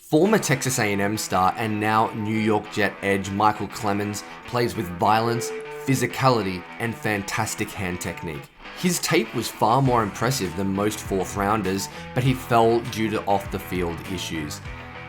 Former Texas A&M star and now New York Jet edge Michael Clemons plays with violence, physicality, and fantastic hand technique. His tape was far more impressive than most fourth rounders, but he fell due to off-the-field issues.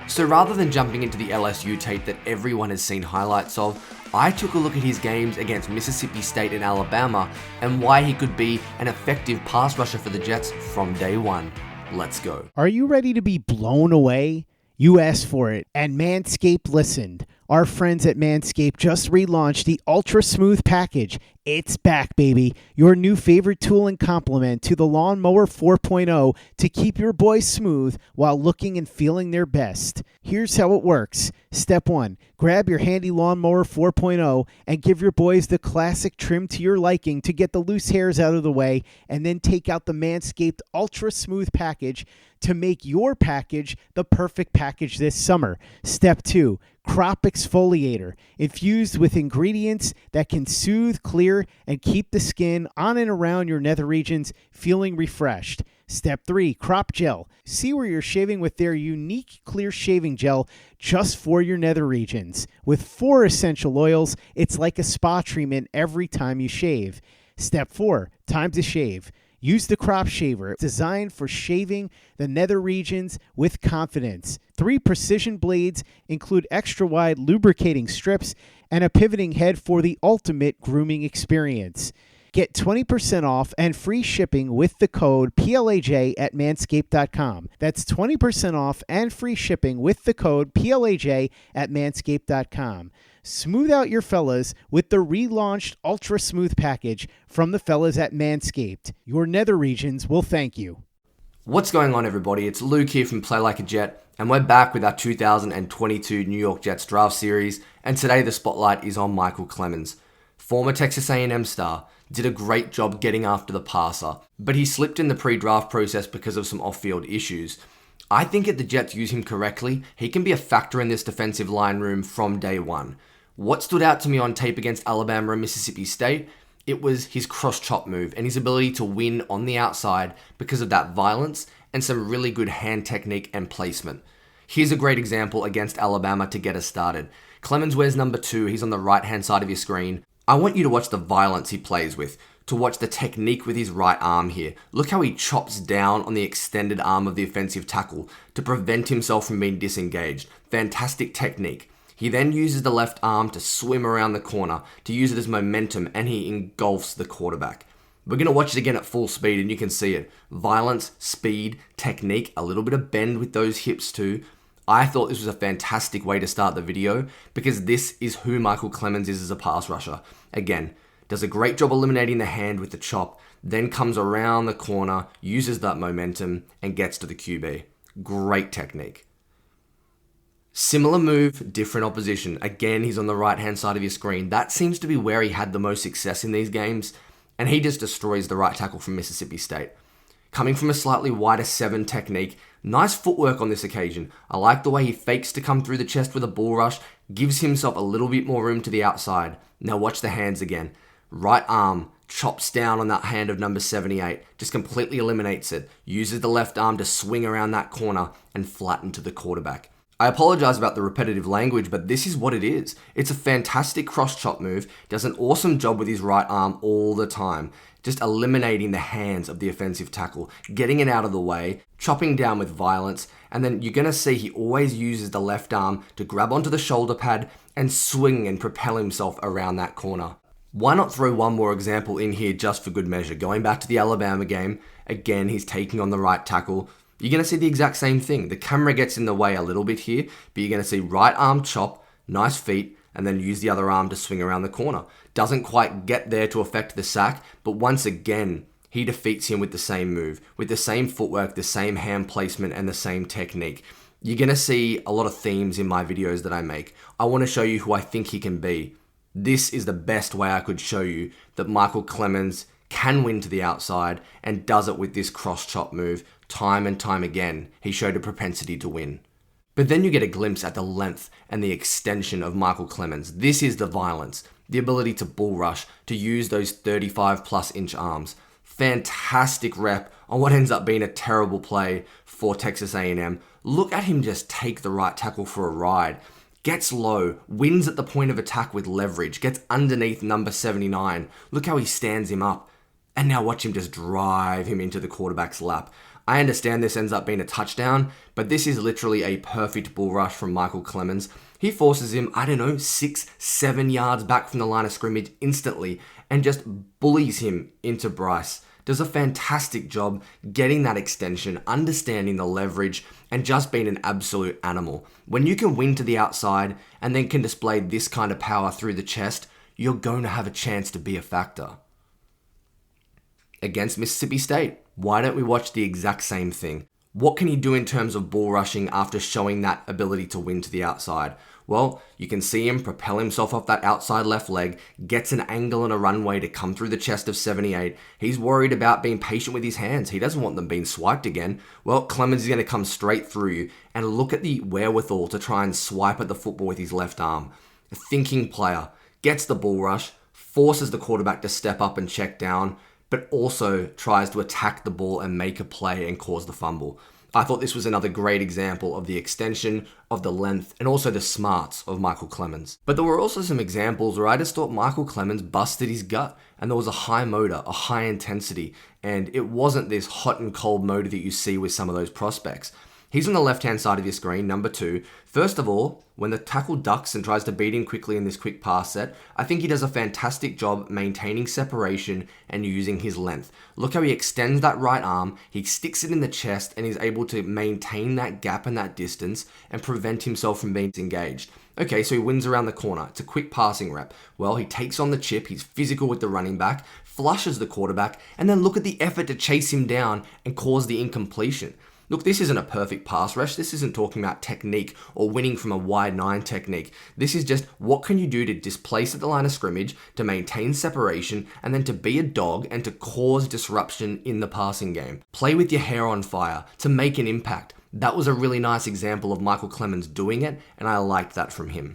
So rather than jumping into the LSU tape that everyone has seen highlights of, I took a look at his games against Mississippi State and Alabama and why he could be an effective pass rusher for the Jets from day one. Let's go. Are you ready to be blown away? You asked for it, and Manscaped listened. Our friends at Manscaped just relaunched the Ultra Smooth Package. It's back, baby. Your new favorite tool and complement to the Lawnmower 4.0 to keep your boys smooth while looking and feeling their best. Here's how it works. Step 1. Grab your handy Lawnmower 4.0 and give your boys the classic trim to your liking to get the loose hairs out of the way, and then take out the Manscaped Ultra Smooth Package to make your package the perfect package this summer. Step 2. Crop Exfoliator, infused with ingredients that can soothe, clear, and keep the skin on and around your nether regions feeling refreshed. Step 3. Crop Gel. See where you're shaving with their unique clear shaving gel just for your nether regions. With 4 essential oils, it's like a spa treatment every time you shave. Step 4. Time to shave. Use the Crop Shaver, designed for shaving the nether regions with confidence. 3 precision blades include extra-wide lubricating strips and a pivoting head for the ultimate grooming experience. Get 20% off and free shipping with the code PLAJ at manscaped.com. That's 20% off and free shipping with the code PLAJ at manscaped.com. Smooth out your fellas with the relaunched Ultra Smooth Package from the fellas at Manscaped. Your nether regions will thank you. What's going on, everybody? It's Luke here from Play Like a Jet, and we're back with our 2022 New York Jets draft series, and today the spotlight is on Michael Clemons. Former Texas A&M star, did a great job getting after the passer, but he slipped in the pre-draft process because of some off-field issues. I think if the Jets use him correctly, he can be a factor in this defensive line room from day one. What stood out to me on tape against Alabama and Mississippi State, it was his cross-chop move and his ability to win on the outside because of that violence and some really good hand technique and placement. Here's a great example against Alabama to get us started. Clemons wears number 2, he's on the right-hand side of your screen. I want you to watch the violence he plays with, to watch the technique with his right arm here. Look how he chops down on the extended arm of the offensive tackle to prevent himself from being disengaged. Fantastic technique. He then uses the left arm to swim around the corner, to use it as momentum, and he engulfs the quarterback. We're going to watch it again at full speed and you can see it. Violence, speed, technique, a little bit of bend with those hips too. I thought this was a fantastic way to start the video because this is who Michael Clemons is as a pass rusher. Again, does a great job eliminating the hand with the chop, then comes around the corner, uses that momentum, and gets to the QB. Great technique. Similar move, different opposition. Again, he's on the right-hand side of your screen. That seems to be where he had the most success in these games, and he just destroys the right tackle from Mississippi State. Coming from a slightly wider 7 technique, nice footwork on this occasion. I like the way he fakes to come through the chest with a bull rush, gives himself a little bit more room to the outside. Now watch the hands again. Right arm, chops down on that hand of number 78, just completely eliminates it, uses the left arm to swing around that corner and flatten to the quarterback. I apologize about the repetitive language, but this is what it is. It's a fantastic cross-chop move, does an awesome job with his right arm all the time, just eliminating the hands of the offensive tackle, getting it out of the way, chopping down with violence, and then you're going to see he always uses the left arm to grab onto the shoulder pad and swing and propel himself around that corner. Why not throw one more example in here just for good measure? Going back to the Alabama game, again, he's taking on the right tackle. You're going to see the exact same thing. The camera gets in the way a little bit here, but you're going to see right arm chop, nice feet, and then use the other arm to swing around the corner. Doesn't quite get there to affect the sack, but once again, he defeats him with the same move, with the same footwork, the same hand placement, and the same technique. You're going to see a lot of themes in my videos that I make. I want to show you who I think he can be. This is the best way I could show you that Michael Clemons can win to the outside and does it with this cross-chop move time and time again. He showed a propensity to win. But then you get a glimpse at the length and the extension of Michael Clemons. This is the violence, the ability to bull rush, to use those 35 plus inch arms. Fantastic rep on what ends up being a terrible play for Texas A&M. Look at him just take the right tackle for a ride. Gets low, wins at the point of attack with leverage, gets underneath number 79. Look how he stands him up. And now watch him just drive him into the quarterback's lap. I understand this ends up being a touchdown, but this is literally a perfect bull rush from Michael Clemons. He forces him, 6-7 yards back from the line of scrimmage instantly and just bullies him into Bryce. Does a fantastic job getting that extension, understanding the leverage, and just being an absolute animal. When you can win to the outside and then can display this kind of power through the chest, you're going to have a chance to be a factor. Against Mississippi State, why don't we watch the exact same thing? What can he do in terms of bull rushing after showing that ability to win to the outside? Well, you can see him propel himself off that outside left leg, gets an angle and a runway to come through the chest of 78. He's worried about being patient with his hands. He doesn't want them being swiped again. Well, Clemons is going to come straight through you and look at the wherewithal to try and swipe at the football with his left arm. A thinking player, gets the bull rush, forces the quarterback to step up and check down, but also tries to attack the ball and make a play and cause the fumble. I thought this was another great example of the extension, of the length, and also the smarts of Michael Clemons. But there were also some examples where I just thought Michael Clemons busted his gut, and there was a high motor, a high intensity, and it wasn't this hot and cold motor that you see with some of those prospects. He's on the left-hand side of your screen, number 2. First of all, when the tackle ducks and tries to beat him quickly in this quick pass set, I think he does a fantastic job maintaining separation and using his length. Look how he extends that right arm, he sticks it in the chest, and he's able to maintain that gap and that distance and prevent himself from being engaged. Okay, so he wins around the corner. It's a quick passing rep. Well, he takes on the chip, he's physical with the running back, flushes the quarterback, and then look at the effort to chase him down and cause the incompletion. Look, this isn't a perfect pass rush. This isn't talking about technique or winning from a wide 9 technique. This is just what can you do to displace at the line of scrimmage, to maintain separation, and then to be a dog and to cause disruption in the passing game. Play with your hair on fire to make an impact. That was a really nice example of Michael Clemons doing it, and I liked that from him.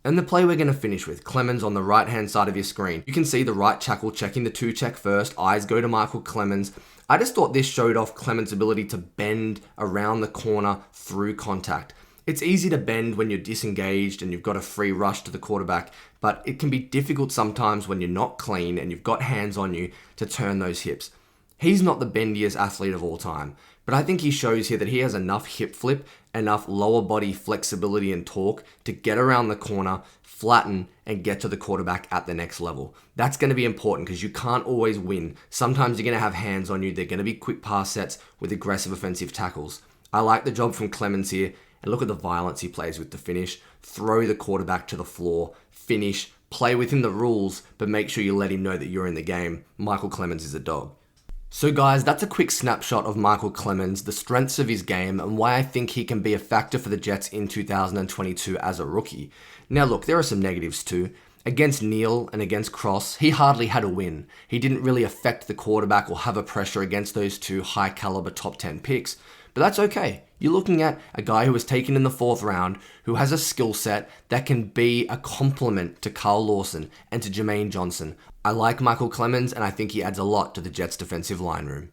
And the play we're going to finish with, Clemons on the right-hand side of your screen. You can see the right tackle checking the 2 check first. Eyes go to Michael Clemons. I just thought this showed off Clemons' ability to bend around the corner through contact. It's easy to bend when you're disengaged and you've got a free rush to the quarterback, but it can be difficult sometimes when you're not clean and you've got hands on you to turn those hips. He's not the bendiest athlete of all time, but I think he shows here that he has enough hip flip, enough lower body flexibility and torque to get around the corner, flatten, and get to the quarterback at the next level. That's going to be important because you can't always win. Sometimes you're going to have hands on you. They're going to be quick pass sets with aggressive offensive tackles. I like the job from Clemons here, and look at the violence he plays with the finish. Throw the quarterback to the floor, finish, play within the rules, but make sure you let him know that you're in the game. Michael Clemons is a dog. So guys, that's a quick snapshot of Michael Clemons, the strengths of his game, and why I think he can be a factor for the Jets in 2022 as a rookie. Now look, there are some negatives too. Against Neal and against Cross, he hardly had a win. He didn't really affect the quarterback or have a pressure against those 2 high caliber top 10 picks. But that's okay. You're looking at a guy who was taken in the 4th round, who has a skill set that can be a complement to Carl Lawson and to Jermaine Johnson. I like Michael Clemons, and I think he adds a lot to the Jets' defensive line room.